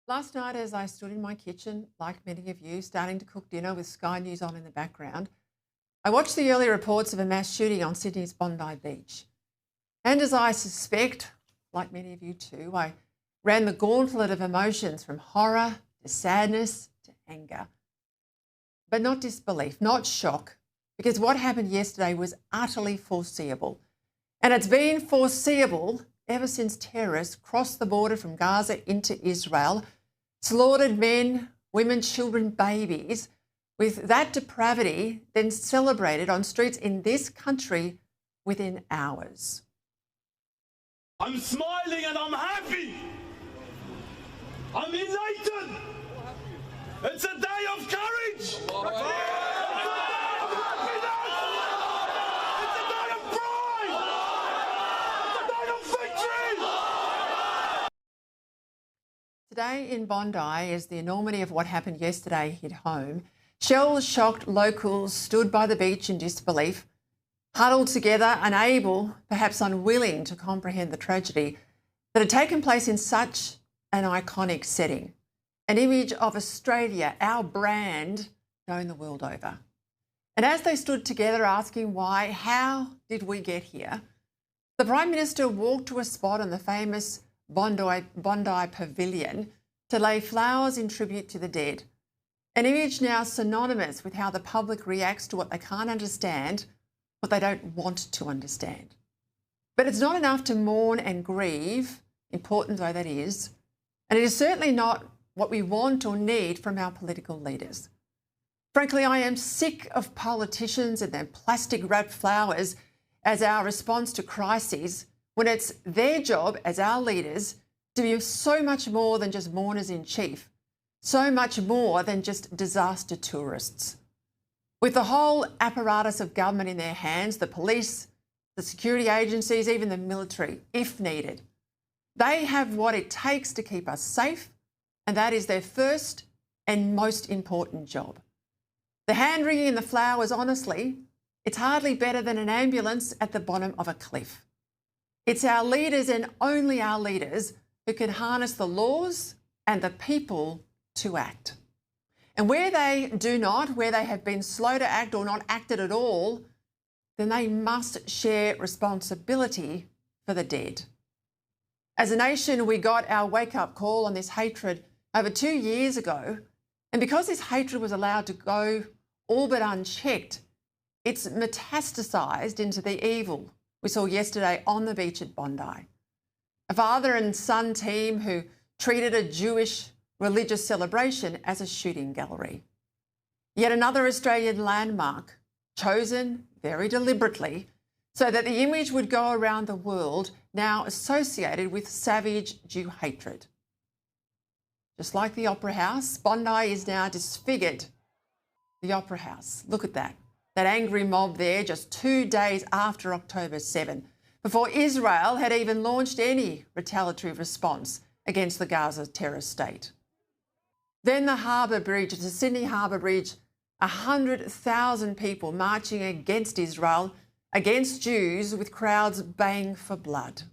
Last night, as I stood in my kitchen, like many of you, starting to cook dinner with Sky News on in the background, I watched the early reports of a mass shooting on Sydney's Bondi Beach. And as I suspect, like many of you too, I ran the gauntlet of emotions from horror to sadness to anger. But not disbelief, not shock, because what happened yesterday was utterly foreseeable. And it's been foreseeable ever since terrorists crossed the border from Gaza into Israel, slaughtered men, women, children, babies, with that depravity then celebrated on streets in this country within hours. I'm smiling and I'm happy. I'm elated. It's a day of courage. It's a day of happiness. It's a day of pride. It's a day of victory. Today in Bondi, as the enormity of what happened yesterday hit home, shell-shocked locals stood by the beach in disbelief, huddled together, unable, perhaps unwilling to comprehend the tragedy that had taken place in such an iconic setting. An image of Australia, our brand, known the world over. And as they stood together asking why, how did we get here, the Prime Minister walked to a spot on the famous Bondi Pavilion to lay flowers in tribute to the dead. An image now synonymous with how the public reacts to what they can't understand, what they don't want to understand. But it's not enough to mourn and grieve, important though that is, and it is certainly not what we want or need from our political leaders. Frankly, I am sick of politicians and their plastic-wrapped flowers as our response to crises, when it's their job as our leaders to be so much more than just mourners in chief, so much more than just disaster tourists. With the whole apparatus of government in their hands, the police, the security agencies, even the military, if needed, they have what it takes to keep us safe, and that is their first and most important job. The hand-wringing and the flowers, honestly, it's hardly better than an ambulance at the bottom of a cliff. It's our leaders and only our leaders who can harness the laws and the people to act. And where they do not, where they have been slow to act or not acted at all, then they must share responsibility for the dead. As a nation, we got our wake-up call on this hatred over 2 years ago, and because this hatred was allowed to go all but unchecked, it's metastasised into the evil we saw yesterday on the beach at Bondi. A father and son team who treated a Jewish religious celebration as a shooting gallery. Yet another Australian landmark, chosen very deliberately so that the image would go around the world, now associated with savage Jew hatred. Just like the Opera House, Bondi is now disfigured. The Opera House, look at that. That angry mob there just 2 days after October 7, before Israel had even launched any retaliatory response against the Gaza terrorist state. Then the Harbour Bridge, the Sydney Harbour Bridge, 100,000 people marching against Israel, against Jews, with crowds baying for blood.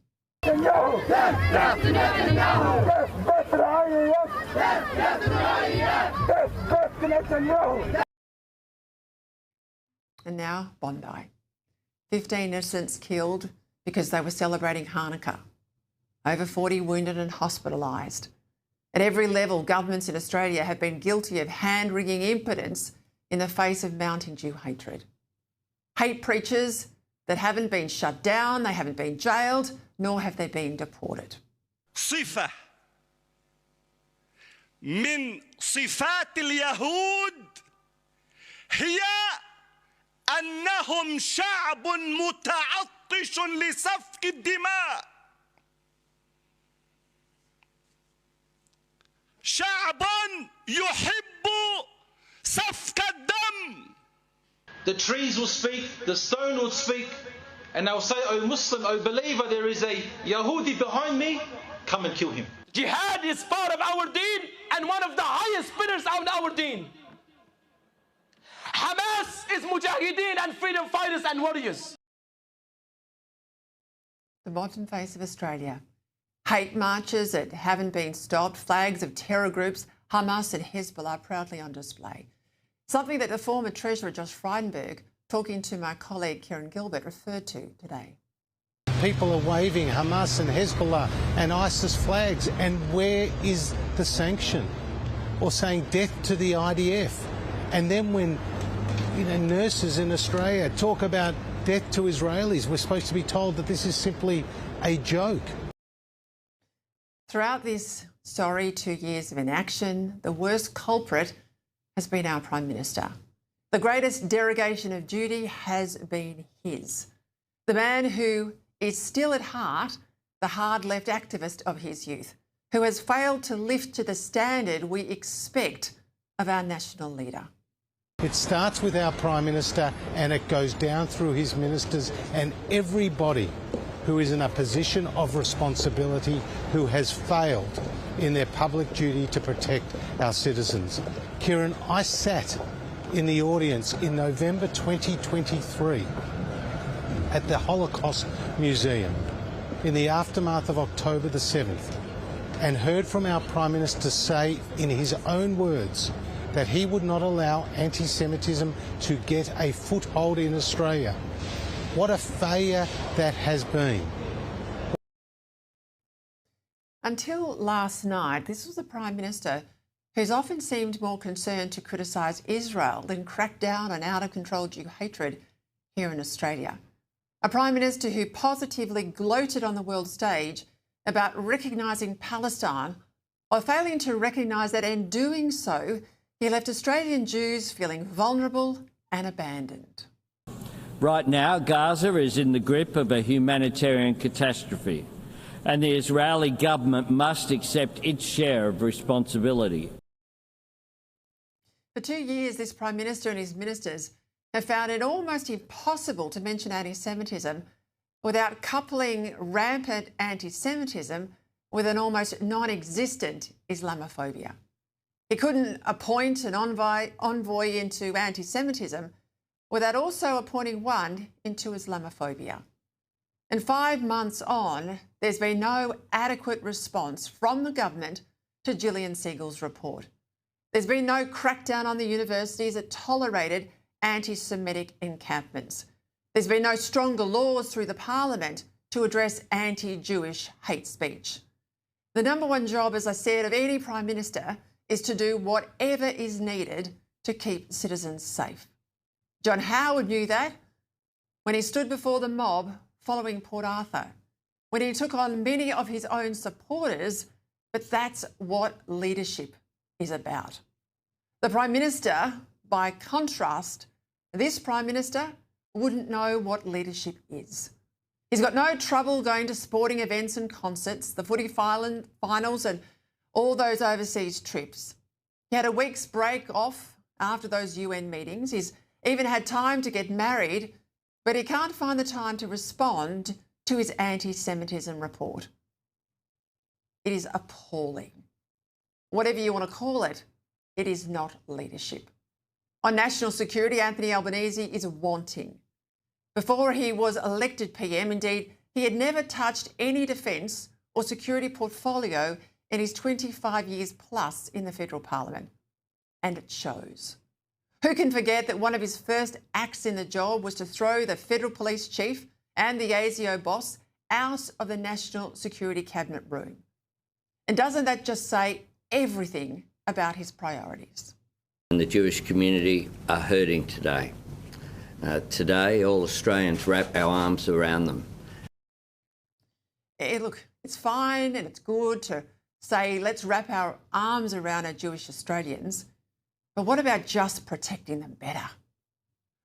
And now Bondi. 15 innocents killed because they were celebrating Hanukkah. Over 40 wounded and hospitalised. At every level, governments in Australia have been guilty of hand-wringing impotence in the face of mounting Jew hatred. Hate preachers that haven't been shut down, they haven't been jailed, nor have they been deported. صفة من صفات اليهود هي أنهم شعب متعطش لسفك الدماء. شعب يحب سفك الدم. The trees will speak, the stone will speak, and they'll say, "O Muslim, O believer, there is a Yahudi behind me, come and kill him." Jihad is part of our deen and one of the highest pillars of our deen. Hamas is mujahideen and freedom fighters and warriors. The modern face of Australia, hate marches that haven't been stopped, flags of terror groups, Hamas and Hezbollah proudly on display. Something that the former Treasurer Josh Frydenberg, talking to my colleague Kieran Gilbert, referred to today. People are waving Hamas and Hezbollah and ISIS flags, and where is the sanction? Or saying death to the IDF. And then when nurses in Australia talk about death to Israelis, we're supposed to be told that this is simply a joke. Throughout this sorry 2 years of inaction, the worst culprit has been our Prime Minister. The greatest derogation of duty has been his. The man who is still at heart the hard left activist of his youth, who has failed to lift to the standard we expect of our national leader. It starts with our Prime Minister and it goes down through his ministers and everybody who is in a position of responsibility who has failed in their public duty to protect our citizens. Kieran, I sat in the audience in November 2023 at the Holocaust Museum in the aftermath of October the 7th and heard from our Prime Minister say in his own words that he would not allow anti-Semitism to get a foothold in Australia. What a failure that has been. Until last night, this was the Prime Minister who's often seemed more concerned to criticise Israel than crack down on out-of-control Jew hatred here in Australia. A Prime Minister who positively gloated on the world stage about recognising Palestine while failing to recognise that in doing so, he left Australian Jews feeling vulnerable and abandoned. Right now, Gaza is in the grip of a humanitarian catastrophe, and the Israeli government must accept its share of responsibility. For 2 years, this Prime Minister and his ministers have found it almost impossible to mention anti-Semitism without coupling rampant anti-Semitism with an almost non-existent Islamophobia. He couldn't appoint an envoy into anti-Semitism without also appointing one into Islamophobia. And 5 months on, there's been no adequate response from the government to Gillian Siegel's report. There's been no crackdown on the universities that tolerated anti-Semitic encampments. There's been no stronger laws through the parliament to address anti-Jewish hate speech. The number one job, as I said, of any Prime Minister is to do whatever is needed to keep citizens safe. John Howard knew that when he stood before the mob following Port Arthur, when he took on many of his own supporters, but that's what leadership is about. The Prime Minister, by contrast, this Prime Minister wouldn't know what leadership is. He's got no trouble going to sporting events and concerts, the footy finals and all those overseas trips. He had a week's break off after those UN meetings. He's even had time to get married, but he can't find the time to respond to his anti-Semitism report. It is appalling. Whatever you want to call it, it is not leadership. On national security, Anthony Albanese is wanting. Before he was elected PM, indeed, he had never touched any defence or security portfolio in his 25 years plus in the federal parliament. And it shows. Who can forget that one of his first acts in the job was to throw the federal police chief and the ASIO boss out of the National Security Cabinet room? And doesn't that just say everything about his priorities? And the Jewish community are hurting today. Today, all Australians wrap our arms around them. Look, it's fine and it's good to say let's wrap our arms around our Jewish Australians, but what about just protecting them better?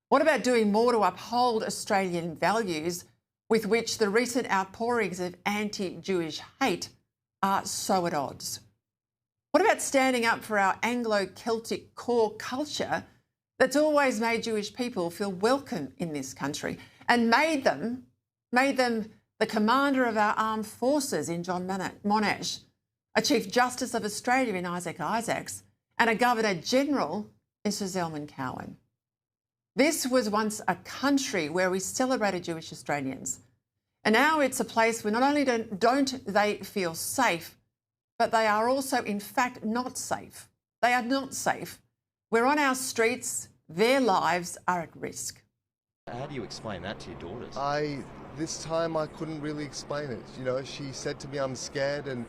What about doing more to uphold Australian values with which the recent outpourings of anti-Jewish hate are so at odds? What about standing up for our Anglo-Celtic core culture that's always made Jewish people feel welcome in this country and made them the commander of our armed forces in John Monash, a Chief Justice of Australia in Isaac Isaacs, and a Governor-General in Sir Zelman Cowen? This was once a country where we celebrated Jewish Australians. And now it's a place where not only don't they feel safe, but they are also, in fact, not safe. They are not safe. We're on our streets. Their lives are at risk. How do you explain that to your daughters? This time I couldn't really explain it. You know, she said to me, I'm scared, and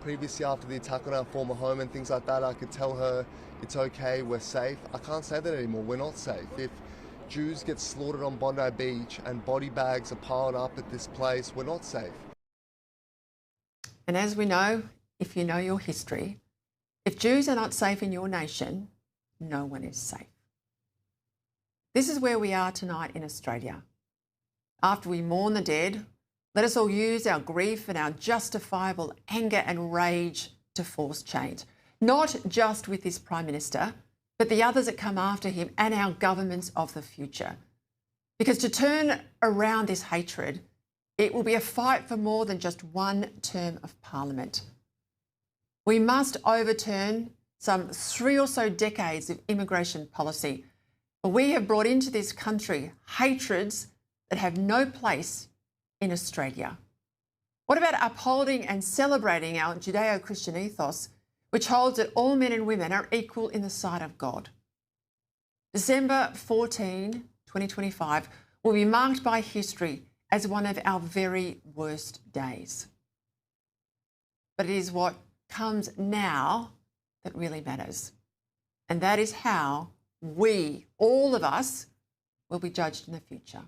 previously after the attack on our former home and things like that, I could tell her it's okay, we're safe. I can't say that anymore, we're not safe. If Jews get slaughtered on Bondi Beach and body bags are piled up at this place, we're not safe. And as we know, if you know your history, if Jews are not safe in your nation, no one is safe. This is where we are tonight in Australia. After we mourn the dead, let us all use our grief and our justifiable anger and rage to force change, not just with this Prime Minister, but the others that come after him and our governments of the future. Because to turn around this hatred, it will be a fight for more than just one term of Parliament. We must overturn some 3 or so decades of immigration policy. We have brought into this country hatreds that have no place in Australia. What about upholding and celebrating our Judeo-Christian ethos, which holds that all men and women are equal in the sight of God? December 14, 2025 will be marked by history as one of our very worst days. But it is what comes now that really matters. And that is how we, all of us, will be judged in the future.